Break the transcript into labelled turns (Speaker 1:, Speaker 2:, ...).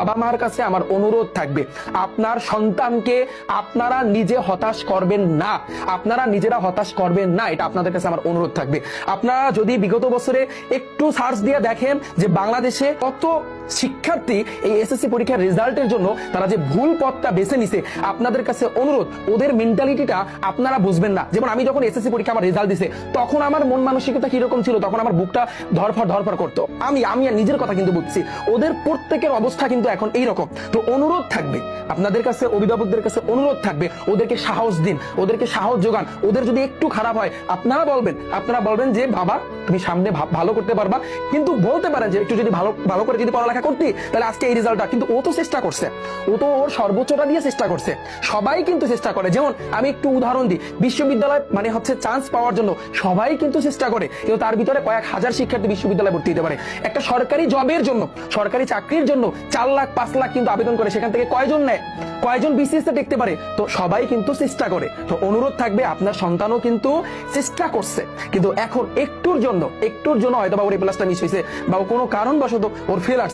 Speaker 1: বাবা মার কাছে আমার অনুরোধ থাকবে, আপনার সন্তানকে আপনারা নিজে হতাশ করবেন না, আপনারা নিজেরা হতাশ করবেন না, এটা আপনাদের কাছে আমার অনুরোধ থাকবে। আপনারা যদি বিগত বছরে একটু সার্চ দিয়ে দেখেন যে বাংলাদেশে কত শিক্ষার্থী এই এসএসসি পরীক্ষার রেজাল্টের জন্য তারা যে ভুল পথটা বেছে নিছে, আপনাদের কাছে অনুরোধ, ওদের মেন্টালিটিটা আপনারা বুঝবেন না। যেমন আমি যখন এসএসসি পরীক্ষা আমার রেজাল্ট দিছে, তখন আমার মন মানসিকতা কিরকম ছিল, তখন আমার বুকটা ধরফর করতো। আমি নিজের কথা কিন্তু বুঝছি, ওদের প্রত্যেকের অবস্থা কিন্তু এখন এইরকম। তো অনুরোধ থাকবে আপনাদের কাছে, অভিভাবকদের কাছে অনুরোধ থাকবে, ওদেরকে সাহস দিন, ওদেরকে সাহস যোগান। ওদের যদি একটু খারাপ হয় আপনারা বলবেন যে বাবা তুমি সামনে ভালো করতে পারবা, কিন্তু বলতে পারেন যে একটু যদি ভালো করে যদি পড়ালেখা করতি তাহলে আজকে এই রেজাল্টটা। কিন্তু ও তো চেষ্টা করছে, ও তো ওর সর্বোচ্চটা দিয়ে চেষ্টা করছে, সবাই কিন্তু চেষ্টা করে। যেমন আমি একটু উদাহরণ দিই, বিশ্ববিদ্যালয় মানে হচ্ছে চান্স পাওয়ার জন্য সবাই কিন্তু চেষ্টা করে, কিন্তু তার ভিতরে কয়েক হাজার শিক্ষার্থী বিশ্ববিদ্যালয়ে ভর্তি হতে পারে। একটা সরকারি জবের জন্য, সরকারি চাকরির জন্য 4 লাখ 5 লাখ কিন্তু আবেদন করে, সেখান থেকে কয়জন নেয়, কয়জন বিসিএস দেখতে পারে? তো সবাই কিন্তু চেষ্টা করে। তো অনুরোধ থাকবে, আপনার সন্তানও কিন্তু চেষ্টা করছে, কিন্তু এখন একটুর জন্য হয়তো বা ওর এই প্লাসটা মিস হয়েছে বা কোনো কারণবশত ওর ফেল আসছে,